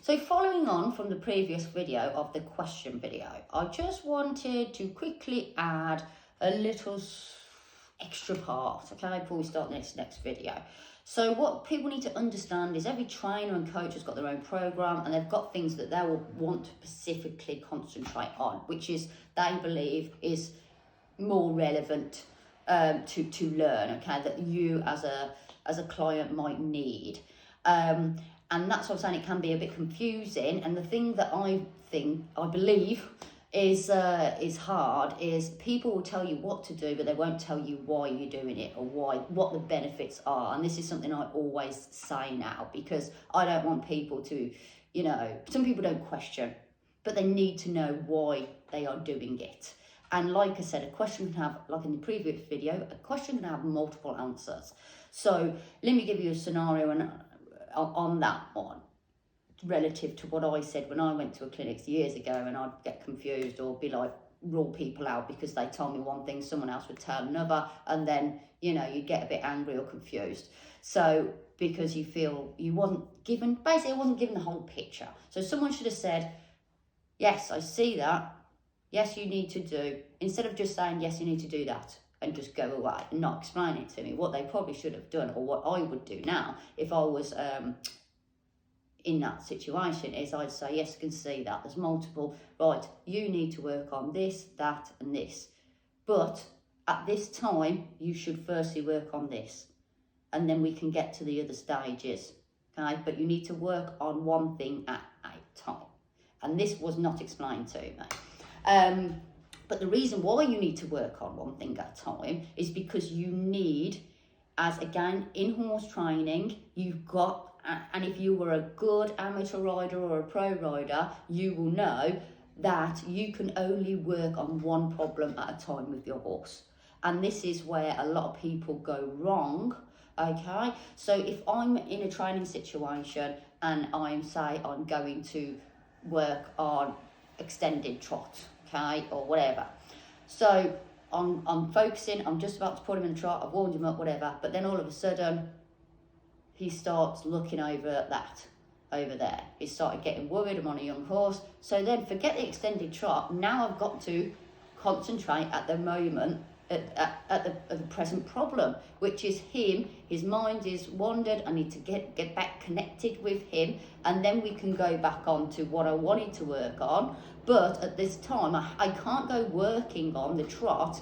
So following on from the previous video of the question video, I just wanted to quickly add a little extra part, okay, before we start this next video. So what people need to understand is every trainer and coach has got their own program, and they've got things that they will want to specifically concentrate on, which is they believe is more relevant to learn, okay, that you as a client might need. And that's what I'm saying, it can be a bit confusing. And the thing that I believe is hard is people will tell you what to do, but they won't tell you why you're doing it or what the benefits are. And this is something I always say now, because I don't want people to, some people don't question, but they need to know why they are doing it. And like I said, a question can have, like in the previous video, a question can have multiple answers. So let me give you a scenario on that one, relative to what I said when I went to a clinic years ago, and I'd get confused or be like, rule people out because they told me one thing, someone else would tell another, and then, you'd get a bit angry or confused. So because you feel you wasn't given the whole picture. So someone should have said, yes, I see that. Yes, you need to do, instead of just saying, yes, you need to do that, and just go away and not explain it to me. What they probably should have done, or what I would do now if I was in that situation, is I'd say, yes, I can see that. There's multiple, right, you need to work on this, that, and this. But at this time, you should firstly work on this. And then we can get to the other stages, okay? But you need to work on one thing at a time. And this was not explained to me. But the reason why you need to work on one thing at a time is because you need, as again, in horse training, you've got, and if you were a good amateur rider or a pro rider, you will know that you can only work on one problem at a time with your horse. And this is where a lot of people go wrong, okay? So if I'm in a training situation and I'm going to work on extended trot, okay, or whatever. So I'm focusing, I'm just about to put him in a trot, I've warmed him up, whatever, but then all of a sudden, he starts looking over there. He started getting worried, I'm on a young horse. So then forget the extended trot, now I've got to concentrate at the moment, at the present problem, which is him. His mind is wandered. I need to get back connected with him, and then we can go back on to what I wanted to work on. But at this time, I can't go working on the trot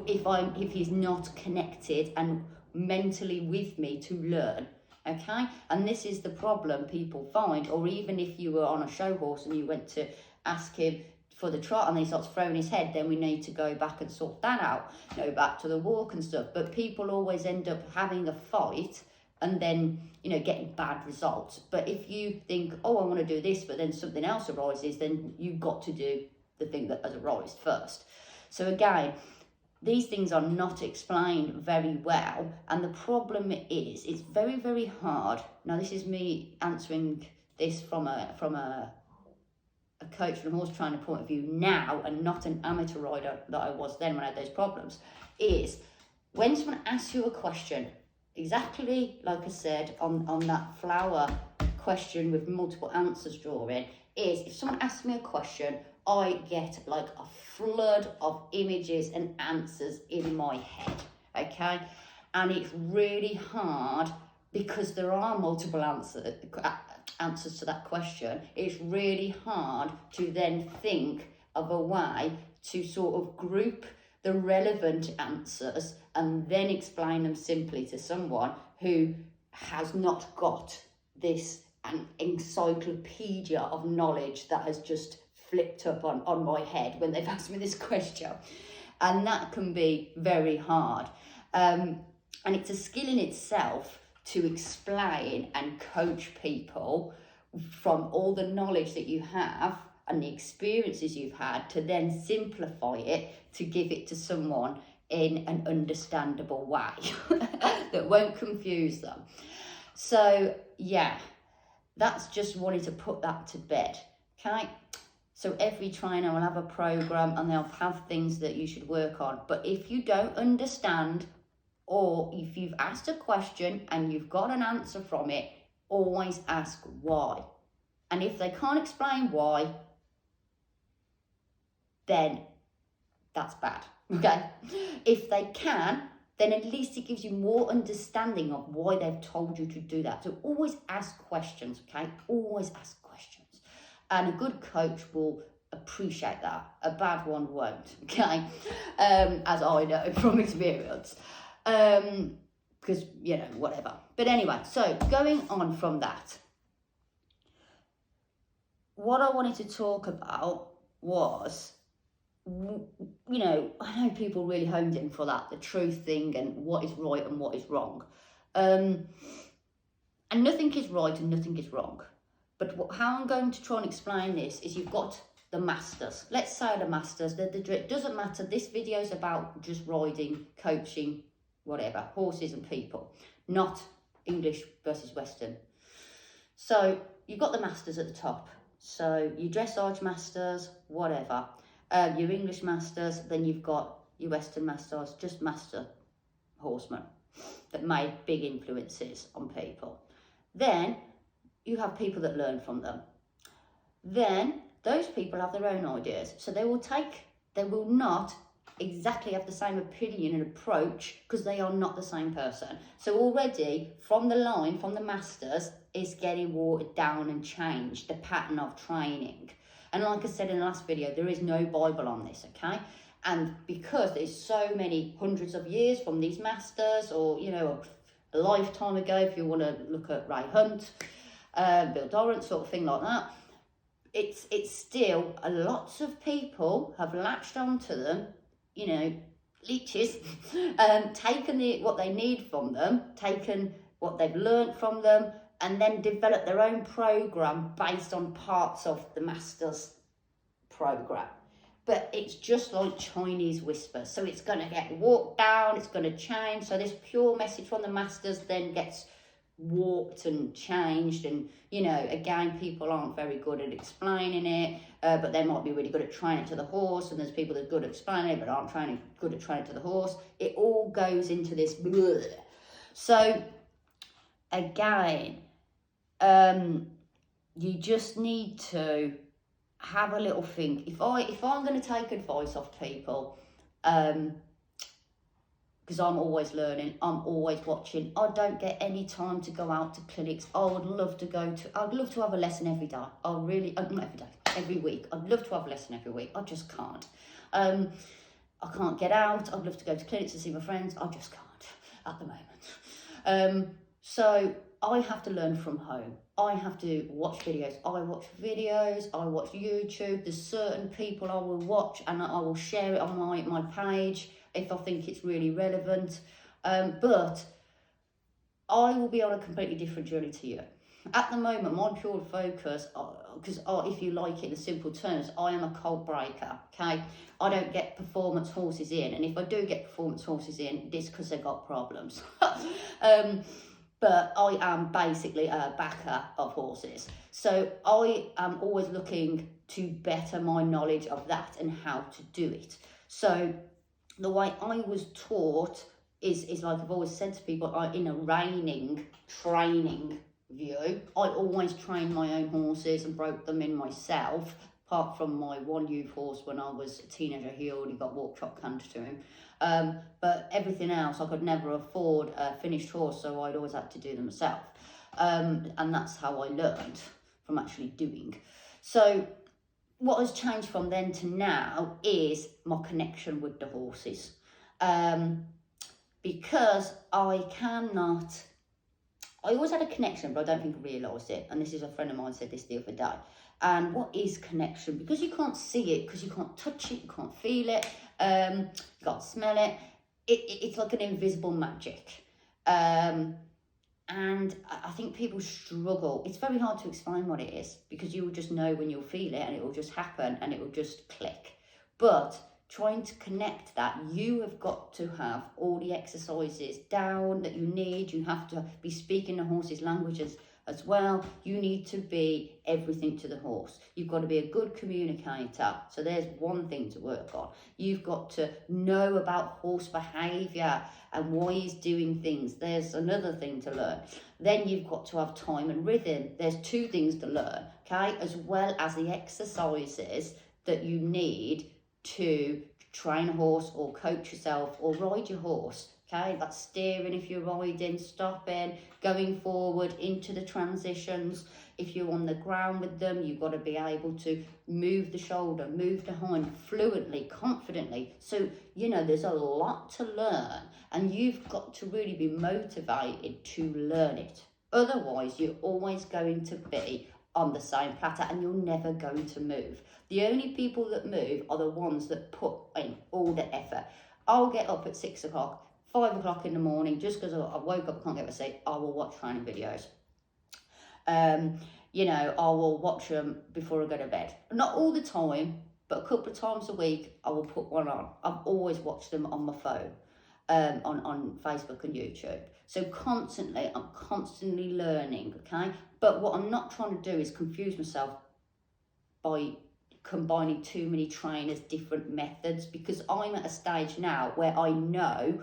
if he's not connected and mentally with me to learn. Okay, and this is the problem people find. Or even if you were on a show horse and you went to ask him for the trot and he starts throwing his head, then we need to go back and sort that out, back to the walk and stuff. But people always end up having a fight and then, getting bad results. But if you think, oh, I want to do this, but then something else arises, then you've got to do the thing that has arisen first. So again, these things are not explained very well. And the problem is, it's very, very hard. Now, this is me answering this from a coach and a horse trainer point of view now, and not an amateur rider that I was then when I had those problems, is when someone asks you a question, exactly like I said on that flower question with multiple answers drawing, is if someone asks me a question, I get like a flood of images and answers in my head, okay? And it's really hard because there are multiple answers to that question. It's really hard to then think of a way to sort of group the relevant answers and then explain them simply to someone who has not got this encyclopedia of knowledge that has just flipped up on my head when they've asked me this question. And that can be very hard. And it's a skill in itself to explain and coach people from all the knowledge that you have and the experiences you've had, to then simplify it, to give it to someone in an understandable way that won't confuse them. So yeah, that's just wanting to put that to bed, okay? So every trainer will have a program and they'll have things that you should work on. But if you don't understand, or if you've asked a question and you've got an answer from it, always ask why. And if they can't explain why, then that's bad, okay? If they can, then at least it gives you more understanding of why they've told you to do that. So always ask questions, okay? Always ask questions. And a good coach will appreciate that. A bad one won't, okay? As I know from experience. Because, you know, whatever. But anyway, so going on from that, what I wanted to talk about was, you know, I know people really honed in for that, the truth thing and what is right and what is wrong. And nothing is right and nothing is wrong. But how I'm going to try and explain this is you've got the masters. Let's say the masters. It doesn't matter. This video is about just riding, coaching, whatever, horses and people, not English versus Western. So you've got the masters at the top. So your dressage masters, whatever. Your English masters, then you've got your Western masters, just master horsemen that made big influences on people. Then you have people that learn from them. Then those people have their own ideas. So they will not exactly have the same opinion and approach because they are not the same person. So already from the line, from the masters, is getting watered down and changed, the pattern of training. And like I said in the last video, there is no Bible on this, okay? And because there's so many hundreds of years from these masters, or, you know, a lifetime ago, if you want to look at Ray Hunt, Bill Dorrance, sort of thing like that, it's still, lots of people have latched onto them, you know, leeches, taken what they need from them, taken what they've learnt from them, and then develop their own program based on parts of the master's program. But it's just like Chinese whispers. So it's going to get walked down, it's going to change. So this pure message from the masters then gets warped and changed. And, you know, again, people aren't very good at explaining it, but they might be really good at training it to the horse. And there's people that are good at explaining it, but aren't good at training it to the horse. It all goes into this bleh. So, again, you just need to have a little think. If I'm going to take advice off people, because I'm always learning, I'm always watching. I don't get any time to go out to clinics. I'd love to have a lesson every day. Not every day, every week. I'd love to have a lesson every week. I just can't. I can't get out. I'd love to go to clinics to see my friends. I just can't at the moment. So I have to learn from home. I have to watch videos. I watch YouTube. There's certain people I will watch and I will share it on my page if I think it's really relevant. But I will be on a completely different journey to you. At the moment, my pure focus, because if you like it in simple terms, I am a cold breaker, okay? I don't get performance horses in. And if I do get performance horses in, it's because they've got problems. But I am basically a backer of horses. So I am always looking to better my knowledge of that and how to do it. So the way I was taught is like I've always said to people, in a reining training view, I always trained my own horses and broke them in myself, apart from my one youth horse when I was a teenager, Youll, and he got walk chop handed to him. But everything else I could never afford a finished horse, so I'd always had to do them myself. And that's how I learned from actually doing. So what has changed from then to now is my connection with the horses. Because I always had a connection, but I don't think I realised it. And this is a friend of mine said this the other day. And what is connection? Because you can't see it, because you can't touch it, you can't feel it, you can't smell it. It's like an invisible magic. And I think people struggle. It's very hard to explain what it is, because you will just know when you'll feel it and it will just happen and it will just click. But trying to connect that, you have got to have all the exercises down that you need. You have to be speaking the horse's language as well. You need to be everything to the horse. You've got to be a good communicator. So there's one thing to work on. You've got to know about horse behaviour and why he's doing things. There's another thing to learn. Then you've got to have time and rhythm. There's two things to learn, okay? As well as the exercises that you need to train a horse or coach yourself or ride your horse. Okay, that's steering if you're riding, stopping, going forward into the transitions. If you're on the ground with them, you've got to be able to move the shoulder, move the hind fluently, confidently. So, you know, there's a lot to learn and you've got to really be motivated to learn it. Otherwise, you're always going to be on the same platter and you're never going to move. The only people that move are the ones that put in all the effort. I'll get up at 6 o'clock, 5 o'clock in the morning, just because I woke up, I can't get to sleep, I will watch training videos. You know, I will watch them before I go to bed. Not all the time, but a couple of times a week, I will put one on. I've always watched them on my phone, on Facebook and YouTube. So I'm constantly learning, okay? But what I'm not trying to do is confuse myself by combining too many trainers, different methods, because I'm at a stage now where I know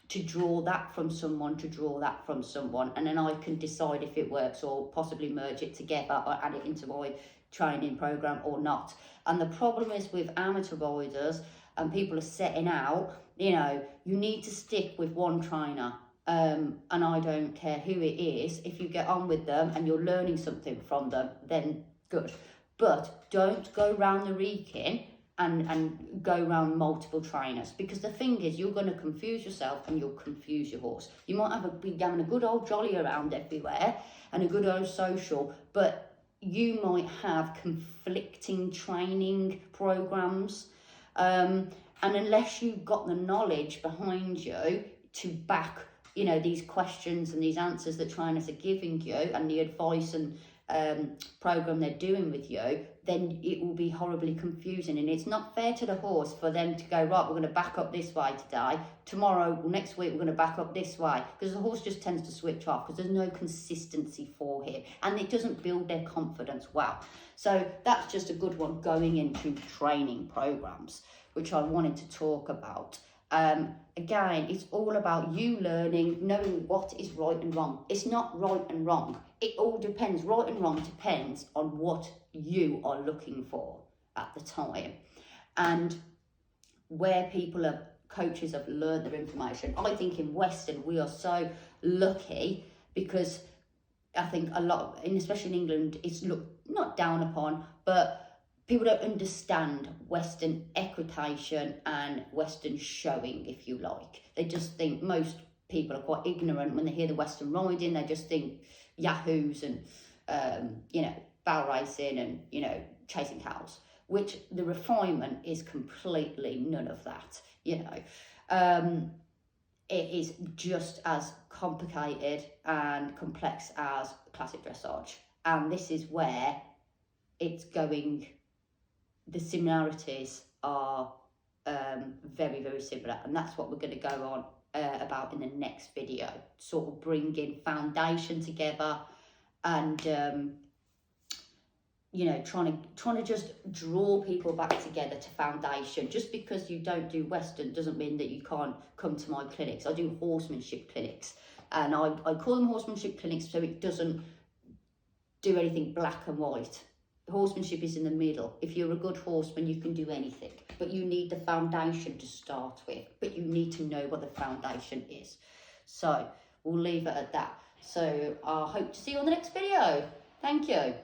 to draw that from someone, and then I can decide if it works or possibly merge it together or add it into my training program or not. And the problem is with amateur riders and people are setting out, you know, you need to stick with one trainer. And I don't care who it is. If you get on with them and you're learning something from them, then good. But don't go round the Wrekin and go around multiple trainers, because the thing is, you're going to confuse yourself and you'll confuse your horse. You might be having a good old jolly around everywhere and a good old social, but you might have conflicting training programs, and unless you've got the knowledge behind you to back, you know, these questions and these answers that trainers are giving you and the advice and program they're doing with you, then it will be horribly confusing, and it's not fair to the horse for them to go, right, we're going to back up this way today, tomorrow, next week we're going to back up this way, because the horse just tends to switch off because there's no consistency for him and it doesn't build their confidence well. So that's just a good one going into training programs, which I wanted to talk about. Again, it's all about you learning, knowing what is right and wrong. It's not right and wrong. It all depends. Right and wrong depends on what you are looking for at the time and where coaches have learned their information. I think in Western, we are so lucky because I think a lot, and especially in England, it's looked not down upon, but people don't understand Western equitation and Western showing, if you like. They just think, most people are quite ignorant when they hear the Western riding. They just think yahoos and, you know, barrel racing and, you know, chasing cows, which the refinement is completely none of that, you know. It is just as complicated and complex as classic dressage. And this is where it's going. The similarities are very, very similar, and that's what we're going to go on about in the next video, sort of bringing foundation together and you know, trying to just draw people back together to foundation. Just because you don't do Western doesn't mean that you can't come to my clinics. I do horsemanship clinics, and I call them horsemanship clinics so it doesn't do anything black and white. Horsemanship is in the middle. If you're a good horseman, you can do anything, but you need the foundation to start with, but you need to know what the foundation is. So we'll leave it at that. So I hope to see you on the next video. Thank you.